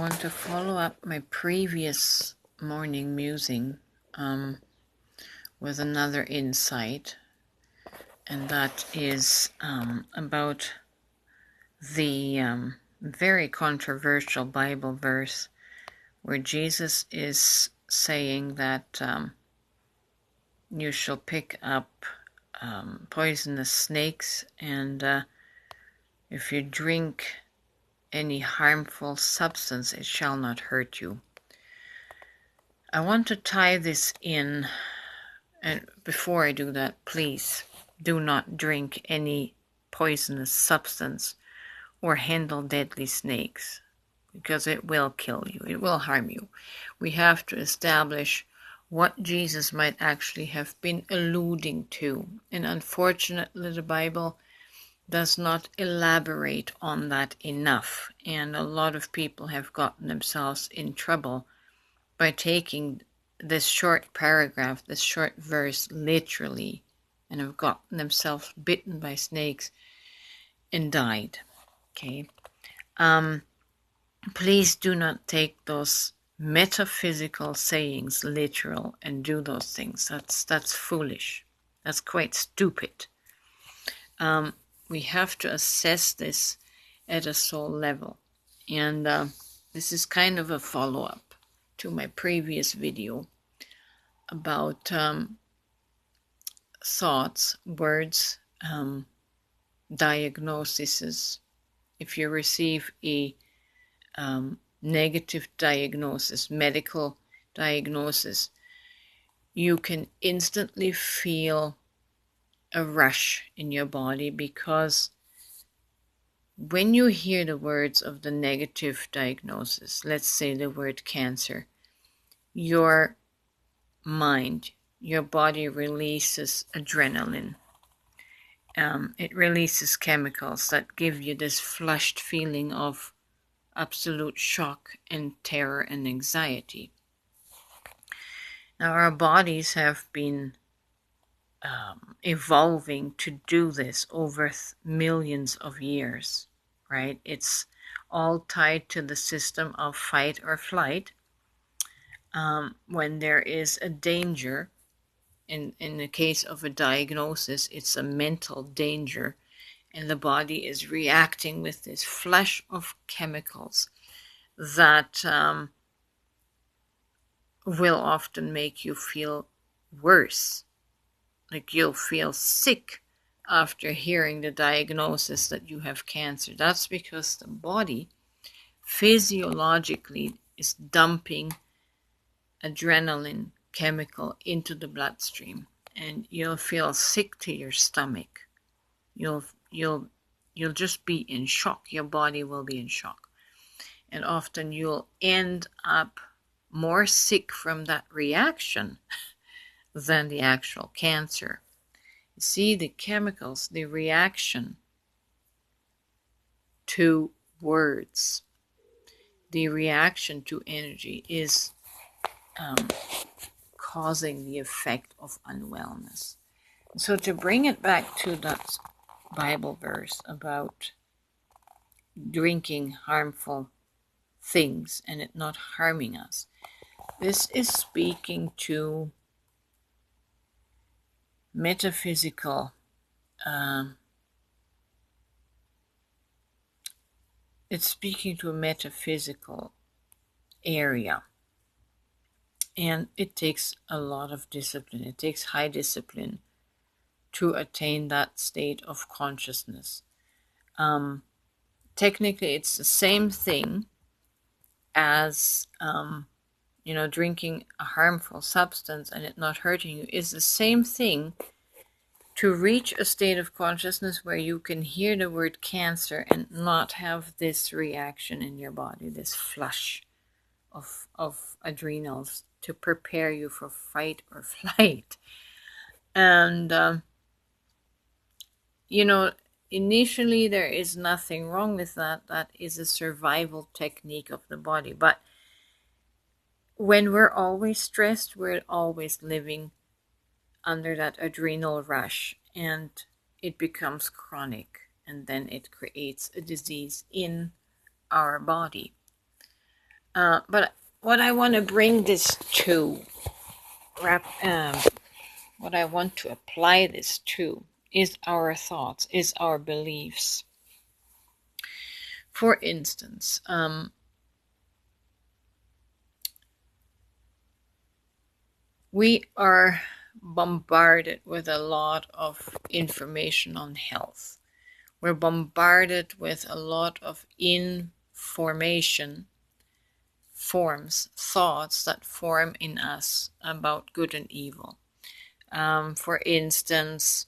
want to follow up my previous morning musing with another insight, and that is about the very controversial Bible verse where Jesus is saying that you shall pick up poisonous snakes, and if you drink any harmful substance, it shall not hurt you. I want to tie this in, and before I do that, please do not drink any poisonous substance or handle deadly snakes, because it will kill you, it will harm you. We have to establish what Jesus might actually have been alluding to, and unfortunately the Bible does not elaborate on that enough, and a lot of people have gotten themselves in trouble by taking this short paragraph, this short verse literally, and have gotten themselves bitten by snakes and died. Okay. Please do not take those metaphysical sayings literal and do those things. That's foolish. That's quite stupid. We have to assess this at a soul level. And this is kind of a follow-up to my previous video about thoughts, words, diagnoses. If you receive a negative diagnosis, medical diagnosis, you can instantly feel a rush in your body, because when you hear the words of the negative diagnosis, let's say the word cancer, your mind, your body releases adrenaline. It releases chemicals that give you this flushed feeling of absolute shock and terror and anxiety. Now, our bodies have been evolving to do this over millions of years, right? It's all tied to the system of fight or flight. When there is a danger, in the case of a diagnosis, it's a mental danger, and the body is reacting with this flush of chemicals that will often make you feel worse. Like you'll feel sick after hearing the diagnosis that you have cancer. That's because the body physiologically is dumping adrenaline chemical into the bloodstream, and you'll feel sick to your stomach. You'll just be in shock. Your body will be in shock, and often you'll end up more sick from that reaction than the actual cancer. You see, the chemicals, the reaction to words, the reaction to energy is causing the effect of unwellness. So to bring it back to that Bible verse about drinking harmful things and it not harming us, this is speaking to metaphysical it's speaking to a metaphysical area, and it takes a lot of discipline. It takes high discipline to attain that state of consciousness. Technically it's the same thing as drinking a harmful substance and it not hurting you is the same thing to reach a state of consciousness where you can hear the word cancer and not have this reaction in your body, this flush of adrenals to prepare you for fight or flight. And, initially there is nothing wrong with that. That is a survival technique of the body. But when we're always stressed, we're always living under that adrenal rush, and it becomes chronic, and then it creates a disease in our body. But what I want to bring this to, what I want to apply this to, is our thoughts, is our beliefs. For instance, we are bombarded with a lot of information on health. We're bombarded with a lot of information, thoughts that form in us about good and evil. For instance,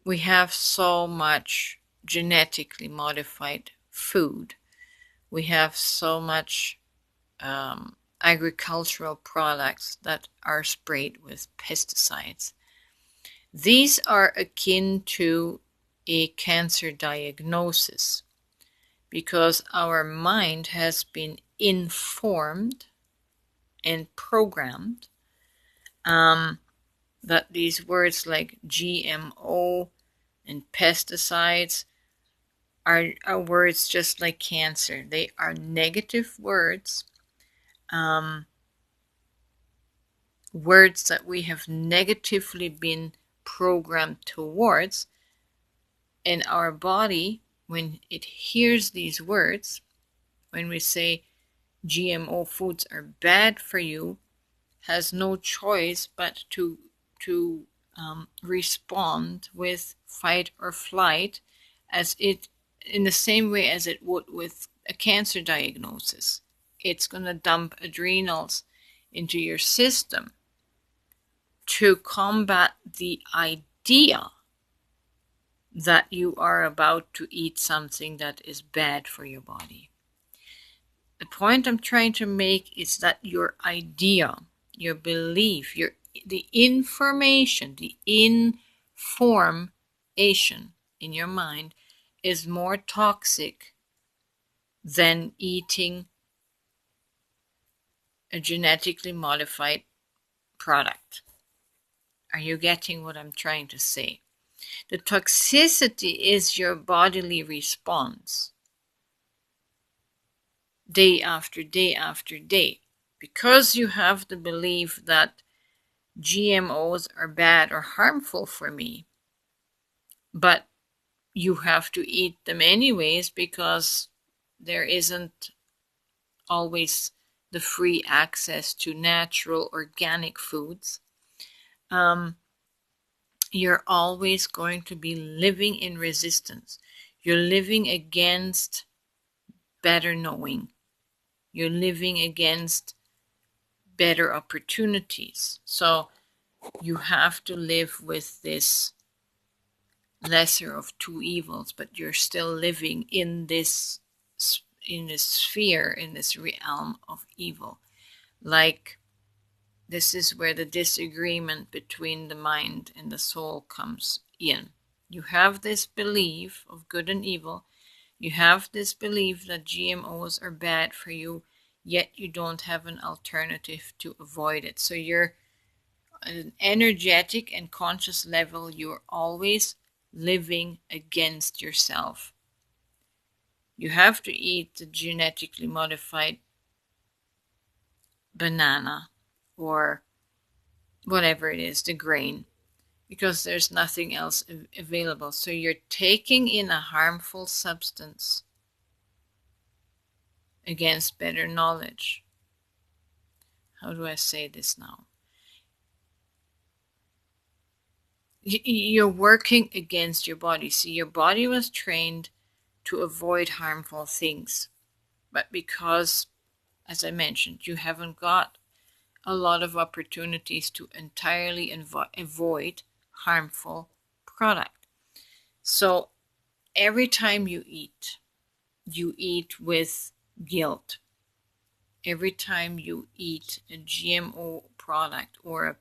we have so much genetically modified food. We have so much agricultural products that are sprayed with pesticides. These are akin to a cancer diagnosis because our mind has been informed and programmed that these words like GMO and pesticides are words just like cancer. They are negative words, words that we have negatively been programmed towards, and our body, when it hears these words, when we say GMO foods are bad for you, has no choice but to respond with fight or flight, as it, in the same way as it would with a cancer diagnosis. It's going to dump adrenals into your system to combat the idea that you are about to eat something that is bad for your body. The point I'm trying to make is that your idea, your belief, the information, the information in your mind is more toxic than eating a genetically modified product. Are you getting what I'm trying to say? The toxicity is your bodily response, day after day after day, because you have the belief that GMOs are bad or harmful for me, but you have to eat them anyways because there isn't always the free access to natural organic foods. You're always going to be living in resistance. You're living against better knowing. You're living against better opportunities. So you have to live with this lesser of two evils, but you're still living in this sphere, in this realm of evil. Like, this is where the disagreement between the mind and the soul comes in. You have this belief of good and evil. You have this belief that GMOs are bad for you, yet you don't have an alternative to avoid it. So you're at an energetic and conscious level, you're always living against yourself. You have to eat the genetically modified banana or whatever it is, the grain, because there's nothing else available. So you're taking in a harmful substance against better knowledge. How do I say this now? You're working against your body. See, your body was trained to avoid harmful things. But because, as I mentioned, you haven't got a lot of opportunities to entirely avoid harmful product. So every time you eat with guilt. Every time you eat a GMO product or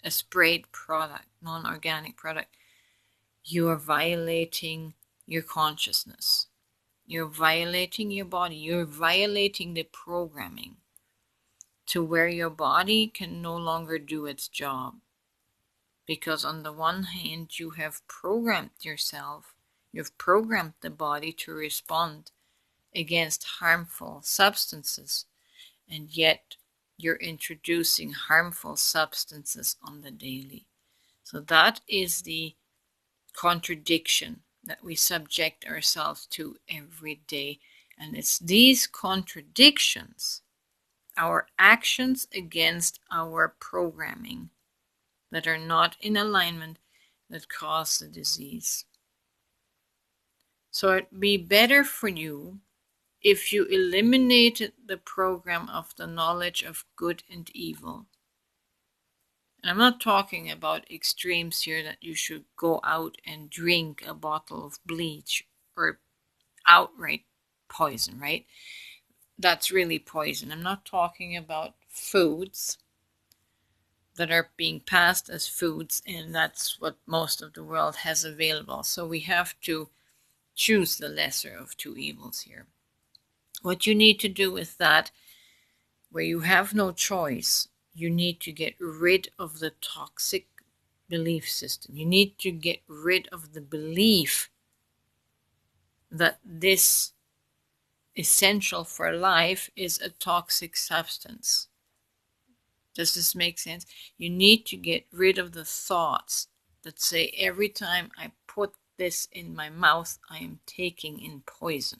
a sprayed product, non-organic product, you are violating your consciousness. You're violating your body. You're violating the programming to where your body can no longer do its job. Because on the one hand, you have programmed yourself, you've programmed the body to respond against harmful substances, and yet you're introducing harmful substances on the daily. So that is the contradiction that we subject ourselves to every day. And it's these contradictions, our actions against our programming that are not in alignment, that cause the disease. So it'd be better for you if you eliminated the program of the knowledge of good and evil. And I'm not talking about extremes here, that you should go out and drink a bottle of bleach or outright poison, right? That's really poison. I'm not talking about foods that are being passed as foods, and that's what most of the world has available. So we have to choose the lesser of two evils here. What you need to do with that, where you have no choice, you need to get rid of the toxic belief system. You need to get rid of the belief that this essential for life is a toxic substance. Does this make sense? You need to get rid of the thoughts that say every time I put this in my mouth, I am taking in poison.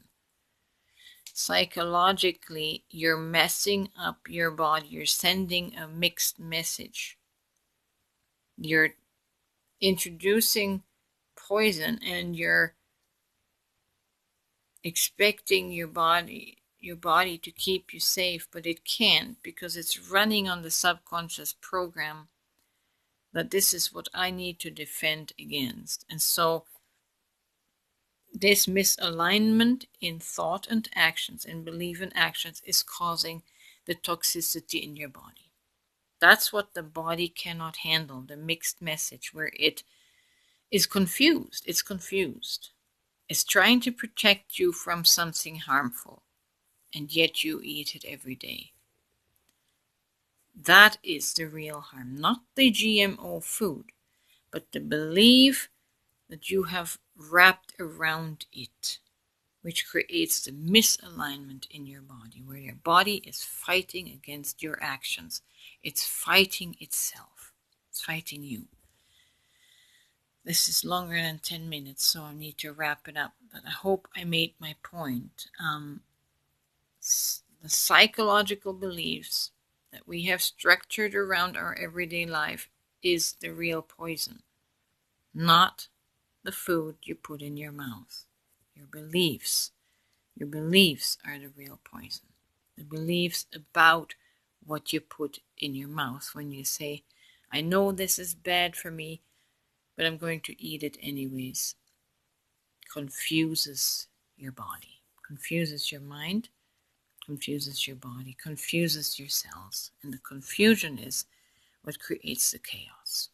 Psychologically, you're messing up your body. You're sending a mixed message. You're introducing poison, and you're expecting your body to keep you safe, but it can't, because it's running on the subconscious program that this is what I need to defend against. And so this misalignment in thought and actions and belief and actions is causing the toxicity in your body. That's what the body cannot handle, the mixed message, where it is confused. It's confused. It's trying to protect you from something harmful, and yet you eat it every day. That is the real harm, not the GMO food, but the belief that you have wrapped around it, which creates the misalignment in your body, where your body is fighting against your actions. It's fighting itself. It's fighting you. This is longer than 10 minutes, so I need to wrap it up, but I hope I made my point. The psychological beliefs that we have structured around our everyday life is the real poison, not the food you put in your mouth. Your beliefs are the real poison. The beliefs about what you put in your mouth when you say, I know this is bad for me, but I'm going to eat it anyways. Confuses your body, confuses your mind, confuses your body, confuses your cells. And the confusion is what creates the chaos.